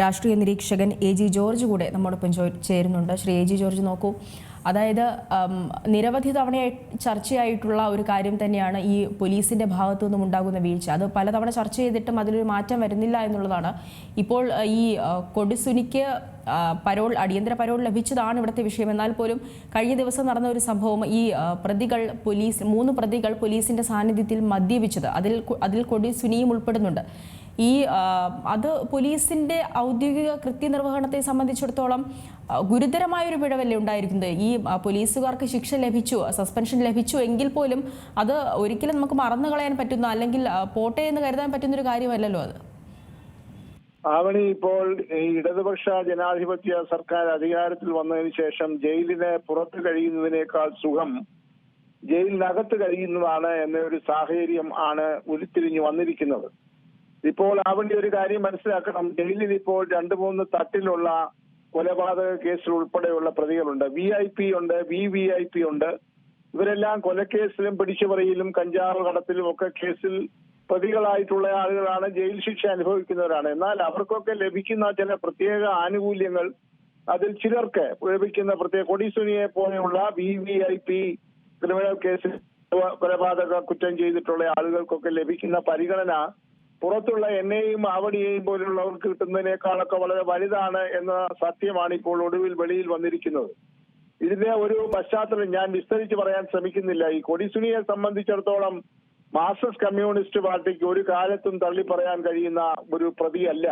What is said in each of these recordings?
രാഷ്ട്രീയ നിരീക്ഷകൻ എ.ജി. ജോർജ് കൂടെ നമ്മോടൊപ്പം ചേരുന്നുണ്ട്. ശ്രീ എ.ജി. ജോർജ്, നോക്കൂ, അതായത് നിരവധി തവണയായി ചർച്ചയായിട്ടുള്ള ഒരു കാര്യം തന്നെയാണ് ഈ പോലീസിന്റെ ഭാഗത്തു നിന്നും ഉണ്ടാകുന്ന വീഴ്ച. അത് പലതവണ ചർച്ച ചെയ്തിട്ടും അതിലൊരു മാറ്റം വരുന്നില്ല എന്നുള്ളതാണ്. ഇപ്പോൾ ഈ കൊടിസുനിക്ക് അടിയന്തര പരോൾ ലഭിച്ചതാണ് ഇവിടുത്തെ വിഷയം. എന്നാൽ പോലും കഴിഞ്ഞ ദിവസം നടന്ന ഒരു സംഭവം, ഈ മൂന്ന് പ്രതികൾ പോലീസിന്റെ സാന്നിധ്യത്തിൽ മദ്യപിച്ചത്, അതിൽ കൊടിസുനിയും ഉൾപ്പെടുന്നുണ്ട്. അത് പോലീസിന്റെ ഔദ്യോഗിക കൃത്യനിർവഹണത്തെ സംബന്ധിച്ചിടത്തോളം ഗുരുതരമായൊരു പിഴവല്ലേ ഉണ്ടായിരിക്കുന്നത്. ഈ പോലീസുകാർക്ക് ശിക്ഷ ലഭിച്ചു, സസ്പെൻഷൻ ലഭിച്ചു എങ്കിൽ പോലും അത് ഒരിക്കലും നമുക്ക് മറന്നു കളയാൻ പറ്റുന്ന, അല്ലെങ്കിൽ പോട്ടെ എന്ന് കരുതാൻ പറ്റുന്ന ഒരു കാര്യമല്ലല്ലോ അത്. ആവണി, ഇപ്പോൾ ഇടതുപക്ഷ ജനാധിപത്യ സർക്കാർ അധികാരത്തിൽ വന്നതിന് ശേഷം ജയിലിന് പുറത്ത് കഴിയുന്നതിനേക്കാൾ സുഖം ജയിലിനകത്ത് കഴിയുന്നതാണ് എന്നൊരു സാഹചര്യം ആണ് ഉരുത്തിരിഞ്ഞു വന്നിരിക്കുന്നത്. ഇപ്പോൾ ആവണി ഒരു കാര്യം മനസ്സിലാക്കണം. ജയിലിൽ ഇപ്പോൾ 2-3 തട്ടിലുള്ള കൊലപാതക കേസിൽ ഉൾപ്പെടെയുള്ള പ്രതികളുണ്ട്. VIP ഉണ്ട്, VVIP ഉണ്ട്. ഇവരെല്ലാം കൊലക്കേസിലും പിടിച്ചുപറിയിലും കഞ്ചാവ് കടത്തിലും ഒക്കെ കേസിൽ പ്രതികളായിട്ടുള്ള ആളുകളാണ്, ജയിൽ ശിക്ഷ അനുഭവിക്കുന്നവരാണ്. എന്നാൽ അവർക്കൊക്കെ ലഭിക്കുന്ന ചില പ്രത്യേക ആനുകൂല്യങ്ങൾ, അതിൽ ചിലർക്ക് ലഭിക്കുന്ന പ്രത്യേക കൊടിസുനിയെ പോലെയുള്ള VVIP ക്രിമിനൽ കേസിൽ കൊലപാതക കുറ്റം ചെയ്തിട്ടുള്ള ആളുകൾക്കൊക്കെ ലഭിക്കുന്ന പരിഗണന പുറത്തുള്ള എന്നെയും ആവണിയെയും പോലുള്ളവർക്ക് കിട്ടുന്നതിനേക്കാളൊക്കെ വളരെ വലുതാണ് എന്ന സത്യമാണ് ഇപ്പോൾ ഒടുവിൽ വെളിയിൽ വന്നിരിക്കുന്നത്. ഇതിന്റെ ഒരു പശ്ചാത്തലം ഞാൻ വിസ്തരിച്ച് പറയാൻ ശ്രമിക്കുന്നില്ല. ഈ കൊടിസുനിയെ സംബന്ധിച്ചിടത്തോളം മാർക്സിസ്റ്റ് കമ്മ്യൂണിസ്റ്റ് പാർട്ടിക്ക് ഒരു കാലത്തും തള്ളി പറയാൻ കഴിയുന്ന ഒരു പ്രതിയല്ല.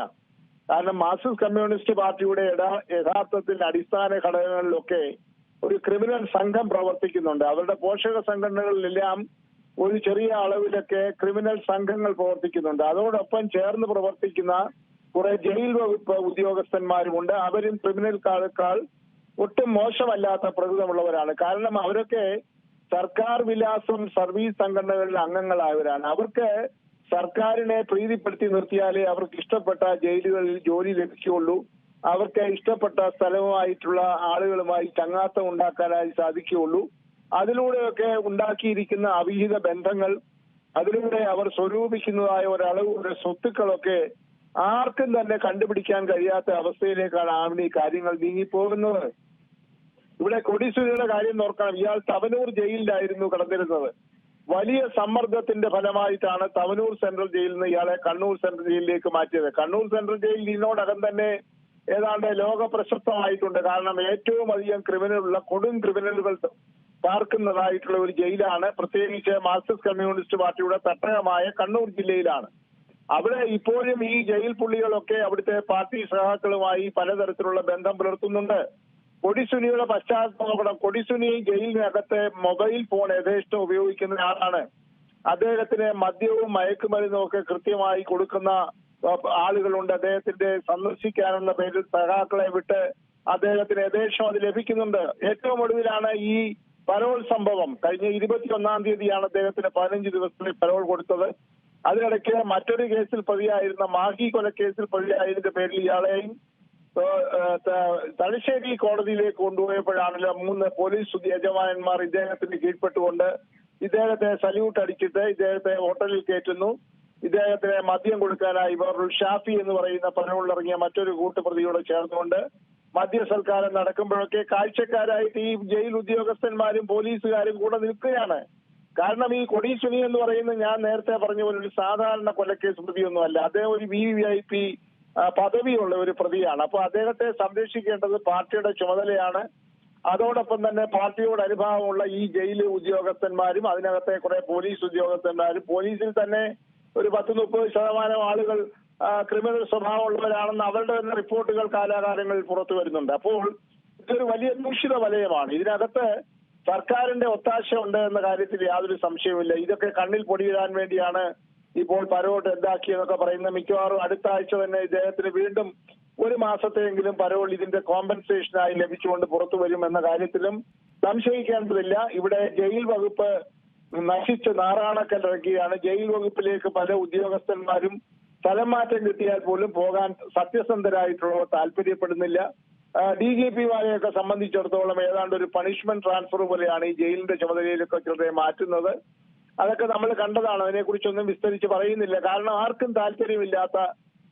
കാരണം മാർക്സിസ്റ്റ് കമ്മ്യൂണിസ്റ്റ് പാർട്ടിയുടെ യഥാർത്ഥത്തിൽ അടിസ്ഥാന ഘടകങ്ങളിലൊക്കെ ഒരു ക്രിമിനൽ സംഘം പ്രവർത്തിക്കുന്നുണ്ട്. അവരുടെ പോഷക സംഘടനകളിലെല്ലാം ഒരു ചെറിയ അളവിലൊക്കെ ക്രിമിനൽ സംഘങ്ങൾ പ്രവർത്തിക്കുന്നുണ്ട്. അതോടൊപ്പം ചേർന്ന് പ്രവർത്തിക്കുന്ന കുറെ ജയിൽ വകുപ്പ് ഉദ്യോഗസ്ഥന്മാരുമുണ്ട്. അവരും ക്രിമിനൽക്കാൾ ഒട്ടും മോശമല്ലാത്ത പ്രകൃതമുള്ളവരാണ്. കാരണം അവരൊക്കെ സർക്കാർ വിലാസം സർവീസ് സംഘടനകളിലെ അംഗങ്ങളായവരാണ്. അവർക്ക് സർക്കാരിനെ പ്രീതിപ്പെടുത്തി നിർത്തിയാലേ അവർക്ക് ഇഷ്ടപ്പെട്ട ജയിലുകളിൽ ജോലി ലഭിക്കുകയുള്ളൂ. അവർക്ക് ഇഷ്ടപ്പെട്ട സ്ഥലവുമായിട്ടുള്ള ആളുകളുമായി ചങ്ങാത്തം ഉണ്ടാക്കാനായി സാധിക്കുകയുള്ളൂ. അതിലൂടെയൊക്കെ ഉണ്ടാക്കിയിരിക്കുന്ന അവിഹിത ബന്ധങ്ങൾ, അതിലൂടെ അവർ സ്വരൂപിക്കുന്നതായ ഒരു സ്വത്തുക്കളൊക്കെ ആർക്കും തന്നെ കണ്ടുപിടിക്കാൻ കഴിയാത്ത അവസ്ഥയിലേക്കാണ് ആവണി കാര്യങ്ങൾ നീങ്ങിപ്പോകുന്നത്. ഇവിടെ കൊടിസുനിയുടെ കാര്യം നോക്കണം. ഇയാൾ തവനൂർ ജയിലിലായിരുന്നു കിടന്നിരുന്നത്. വലിയ സമ്മർദ്ദത്തിന്റെ ഫലമായിട്ടാണ് തവനൂർ സെൻട്രൽ ജയിലിൽ നിന്ന് ഇയാളെ കണ്ണൂർ സെൻട്രൽ ജയിലിലേക്ക് മാറ്റിയത്. കണ്ണൂർ സെൻട്രൽ ജയിൽ ഇതിനോടകം തന്നെ ഏതാണ്ട് ലോക പ്രശസ്തമായിട്ടുണ്ട്. കാരണം ഏറ്റവും അധികം കൊടും ക്രിമിനലുകൾ പാർക്കുന്നതായിട്ടുള്ള ഒരു ജയിലാണ്. പ്രത്യേകിച്ച് മാർക്സിസ്റ്റ് കമ്മ്യൂണിസ്റ്റ് പാർട്ടിയുടെ തട്ടകമായ കണ്ണൂർ ജില്ലയിലാണ്. അവിടെ ഇപ്പോഴും ഈ ജയിൽ പുള്ളികളൊക്കെ അവിടുത്തെ പാർട്ടി സഹാക്കളുമായി പലതരത്തിലുള്ള ബന്ധം പുലർത്തുന്നുണ്ട്. കൊടിസുനിയുടെ പശ്ചാത്തലം, കൊടിസുനി ജയിലിനകത്ത് മൊബൈൽ ഫോൺ യഥേഷ്ടം ഉപയോഗിക്കുന്ന ആളാണ്. അദ്ദേഹത്തിന് മദ്യവും മയക്കുമരുന്നും ഒക്കെ കൃത്യമായി കൊടുക്കുന്ന ആളുകളുണ്ട്. അദ്ദേഹത്തിന്റെ സന്ദർശിക്കാനെന്ന പേരിൽ സഹാക്കളെ വിട്ട് അദ്ദേഹത്തിന് യഥേഷ്ടം അത് ലഭിക്കുന്നുണ്ട്. ഏറ്റവും ഒടുവിലാണ് ഈ പരോൾ സംഭവം. കഴിഞ്ഞ 21-ാം തീയതിയാണ് അദ്ദേഹത്തിന് 15 ദിവസത്തിൽ പരോൾ കൊടുത്തത്. അതിനിടയ്ക്ക് മറ്റൊരു കേസിൽ പ്രതിയായിരുന്ന മാഹി കൊലക്കേസിൽ പ്രതിയായതിന്റെ പേരിൽ ഇയാളെയും തലശ്ശേരി കോടതിയിലേക്ക് കൊണ്ടുപോയപ്പോഴാണല്ലോ 3 പോലീസ് യജമാനന്മാർ ഇദ്ദേഹത്തിന് കീഴ്പ്പെട്ടുകൊണ്ട് ഇദ്ദേഹത്തെ സല്യൂട്ട് അടിച്ചിട്ട് ഇദ്ദേഹത്തെ ഹോട്ടലിൽ കയറ്റുന്നു. ഇദ്ദേഹത്തിന് മദ്യം കൊടുക്കാനായി വേറൊരു ഷാഫി എന്ന് പറയുന്ന പരോളിലിറങ്ങിയ മറ്റൊരു കൂട്ടുപ്രതിയോട് ചേർന്നുകൊണ്ട് മദ്യസൽക്കാരം നടക്കുമ്പോഴൊക്കെ കാഴ്ചക്കാരായിട്ട് ഈ ജയിൽ ഉദ്യോഗസ്ഥന്മാരും പോലീസുകാരും കൂടെ നിൽക്കുകയാണ്. കാരണം ഈ കൊടിസുനി എന്ന് പറയുന്നത് ഞാൻ നേരത്തെ പറഞ്ഞ പോലെ ഒരു സാധാരണ കൊലക്കേസ് പ്രതിയൊന്നുമല്ല. അദ്ദേഹം ഒരു VVIP പദവിയുള്ള ഒരു പ്രതിയാണ്. അപ്പൊ അദ്ദേഹത്തെ സംരക്ഷിക്കേണ്ടത് പാർട്ടിയുടെ ചുമതലയാണ്. അതോടൊപ്പം തന്നെ പാർട്ടിയോട് അനുഭാവമുള്ള ഈ ജയിൽ ഉദ്യോഗസ്ഥന്മാരും അതിനകത്തെ കുറെ പോലീസ് ഉദ്യോഗസ്ഥന്മാരും, പോലീസിൽ തന്നെ ഒരു 10-30% ആളുകൾ ക്രിമിനൽ സ്വഭാവമുള്ളവരാണെന്ന് അവരുടെ തന്നെ റിപ്പോർട്ടുകൾ കാലാകാലങ്ങളിൽ പുറത്തു വരുന്നുണ്ട്. അപ്പോൾ ഇതൊരു വലിയ ദൂഷിത വലയമാണ്. ഇതിനകത്ത് സർക്കാരിന്റെ ഒത്താശ ഉണ്ട് എന്ന കാര്യത്തിൽ യാതൊരു സംശയവുമില്ല. ഇതൊക്കെ കണ്ണിൽ പൊടിയിടാൻ വേണ്ടിയാണ് ഇപ്പോൾ പരോൾ റദ്ദാക്കിയെന്നൊക്കെ പറയുന്നത്. മിക്കവാറും അടുത്ത ആഴ്ച തന്നെ ഇദ്ദേഹത്തിന് വീണ്ടും 1 മാസത്തെയെങ്കിലും പരോൾ ഇതിന്റെ കോമ്പൻസേഷനായി ലഭിച്ചുകൊണ്ട് പുറത്തു വരും എന്ന കാര്യത്തിലും സംശയിക്കേണ്ടതില്ല. ഇവിടെ ജയിൽ വകുപ്പ് നശിച്ച് നാറാണക്കല്ലിറക്കുകയാണ്. ജയിൽ വകുപ്പിലേക്ക് പല ഉദ്യോഗസ്ഥന്മാരും സ്ഥലം മാറ്റം കിട്ടിയാൽ പോലും പോകാൻ സത്യസന്ധരായിട്ടുള്ളവർ താല്പര്യപ്പെടുന്നില്ല. DGPമാരെയൊക്കെ സംബന്ധിച്ചിടത്തോളം ഏതാണ്ട് ഒരു പണിഷ്മെന്റ് ട്രാൻസ്ഫർ പോലെയാണ് ഈ ജയിലിന്റെ ചുമതലയിലൊക്കെ ചിലരെ മാറ്റുന്നത്. അതൊക്കെ നമ്മൾ കണ്ടതാണ്. അതിനെക്കുറിച്ചൊന്നും വിസ്തരിച്ച് പറയുന്നില്ല. കാരണം ആർക്കും താല്പര്യമില്ലാത്ത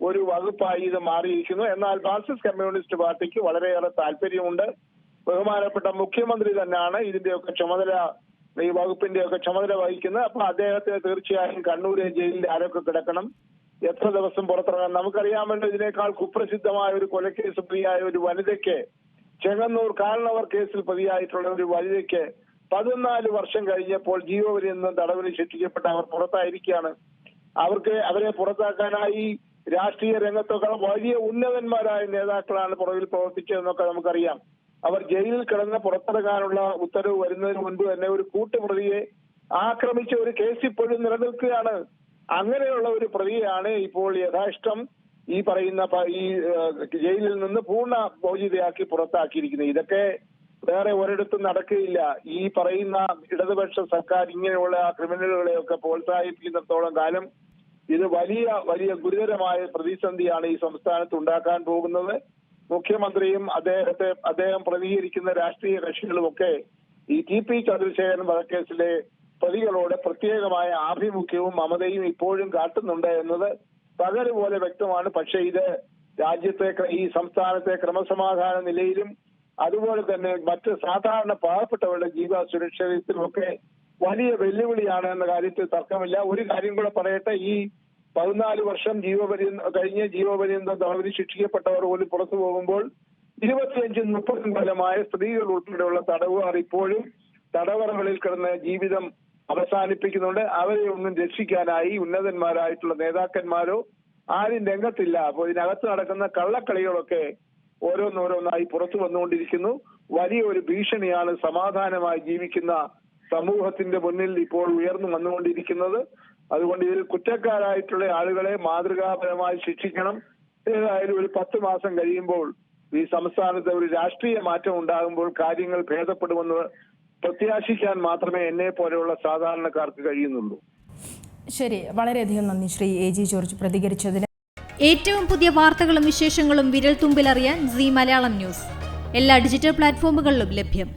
ഒരു വകുപ്പായി ഇത് മാറിയിരിക്കുന്നു. എന്നാൽ മാർക്സിസ്റ്റ് കമ്മ്യൂണിസ്റ്റ് പാർട്ടിക്ക് വളരെയേറെ താല്പര്യമുണ്ട്. ബഹുമാനപ്പെട്ട മുഖ്യമന്ത്രി തന്നെയാണ് ഇതിന്റെയൊക്കെ ചുമതല, ഈ വകുപ്പിന്റെയൊക്കെ ചുമതല വഹിക്കുന്നത്. അപ്പൊ അദ്ദേഹത്തിന് തീർച്ചയായും കണ്ണൂരെ ജയിലിൽ ആരൊക്കെ കിടക്കണം, എത്ര ദിവസം പുറത്തിറങ്ങണം. നമുക്കറിയാമല്ലോ, ഇതിനേക്കാൾ കുപ്രസിദ്ധമായ ഒരു കൊലക്കേസ് പ്രതിയായ ഒരു വനിതയ്ക്ക്, ചെങ്ങന്നൂർ കാരണവർ കേസിൽ പ്രതിയായിട്ടുള്ള ഒരു വനിതയ്ക്ക് 14 വർഷം കഴിഞ്ഞപ്പോൾ ജീവപര്യന്തം തടവിന് ശിക്ഷിക്കപ്പെട്ട അവർ പുറത്തായിരിക്കുകയാണ്. അവരെ പുറത്താക്കാനായി രാഷ്ട്രീയ രംഗത്തൊക്കെ വലിയ ഉന്നതന്മാരായ നേതാക്കളാണ് പുറകിൽ പ്രവർത്തിച്ചതെന്നൊക്കെ നമുക്കറിയാം. അവർ ജയിലിൽ കിടന്ന് പുറത്തിറങ്ങാനുള്ള ഉത്തരവ് വരുന്നതിന് മുൻപ് തന്നെ ഒരു കൂട്ടുപ്രതിയെ ആക്രമിച്ച ഒരു കേസ് ഇപ്പോഴും നിലനിൽക്കുകയാണ്. അങ്ങനെയുള്ള ഒരു പ്രതിയാണ് ഇപ്പോൾ യഥാർത്ഥം ഈ പറയുന്ന ജയിലിൽ നിന്ന് പൂർണ്ണ മോചിതയാക്കി പുറത്താക്കിയിരിക്കുന്നത്. ഇതൊക്കെ വേറെ ഒരിടത്തും നടക്കുകയില്ല. ഈ പറയുന്ന ഇടതുപക്ഷ സർക്കാർ ഇങ്ങനെയുള്ള ക്രിമിനലുകളെയൊക്കെ പ്രോത്സാഹിപ്പിക്കുന്നിടത്തോളം കാലം ഇത് വലിയ വലിയ ഗുരുതരമായ പ്രതിസന്ധിയാണ് ഈ സംസ്ഥാനത്ത് ഉണ്ടാക്കാൻ പോകുന്നത്. മുഖ്യമന്ത്രിയും അദ്ദേഹം പ്രതികരിക്കുന്ന രാഷ്ട്രീയ കക്ഷികളുമൊക്കെ ഈ TP ചന്ദ്രശേഖരൻ വധക്കേസിലെ പ്രതികളോട് പ്രത്യേകമായ ആഭിമുഖ്യവും മമതയും ഇപ്പോഴും കാട്ടുന്നുണ്ട് എന്നത് പകല് പോലെ വ്യക്തമാണ്. പക്ഷെ ഇത് രാജ്യത്തെ, ഈ സംസ്ഥാനത്തെ ക്രമസമാധാന നിലയിലും അതുപോലെ തന്നെ മറ്റ് സാധാരണ പാവപ്പെട്ടവരുടെ ജീവ സുരക്ഷിതത്വത്തിലുമൊക്കെ വലിയ വെല്ലുവിളിയാണ് എന്ന കാര്യത്തിൽ തർക്കമില്ല. ഒരു കാര്യം കൂടെ പറയട്ടെ, ഈ 14 വർഷം ജീവപര്യന്തം തടവിന് ശിക്ഷിക്കപ്പെട്ടവർ പോലും പുറത്തു പോകുമ്പോൾ 25-30 കൊല്ലമായ സ്ത്രീകൾ ഉൾപ്പെടെയുള്ള തടവുകാർ ഇപ്പോഴും തടവറകളിൽ കിടന്ന് ജീവിതം അവസാനിപ്പിക്കുന്നുണ്ട്. അവരെ ഒന്നും രക്ഷിക്കാനായി ഉന്നതന്മാരായിട്ടുള്ള നേതാക്കന്മാരോ ആരും രംഗത്തില്ല. അപ്പോൾ ഇതിനകത്ത് നടക്കുന്ന കള്ളക്കളികളൊക്കെ ഓരോന്നോരോന്നായി പുറത്തു വന്നുകൊണ്ടിരിക്കുന്നു. വലിയ ഒരു ഭീഷണിയാണ് സമാധാനമായി ജീവിക്കുന്ന സമൂഹത്തിന്റെ മുന്നിൽ ഇപ്പോൾ ഉയർന്നു വന്നുകൊണ്ടിരിക്കുന്നത്. അതുകൊണ്ട് ഇതിൽ കുറ്റക്കാരായിട്ടുള്ള ആളുകളെ മാതൃകാപരമായി ശിക്ഷിക്കണം. ഏതായാലും ഒരു 10 മാസം കഴിയുമ്പോൾ ഈ സംസ്ഥാനത്ത് ഒരു രാഷ്ട്രീയ മാറ്റം ഉണ്ടാകുമ്പോൾ കാര്യങ്ങൾ ഭേദപ്പെടുമെന്ന് പ്രത്യാശിക്കാൻ മാത്രമേ എന്നെ പോലെയുള്ള സാധാരണക്കാർക്ക് കഴിയുന്നുള്ളൂ. ശരി, വളരെയധികം നന്ദി ശ്രീ AG ജോർജ് പ്രതികരിച്ചതിന്. ഏറ്റവും പുതിയ വാർത്തകളും വിശേഷങ്ങളും വിരൽ തുമ്പിലറിയാൻ Zee മലയാളം ന്യൂസ് എല്ലാ ഡിജിറ്റൽ പ്ലാറ്റ്ഫോമുകളിലും ലഭ്യം.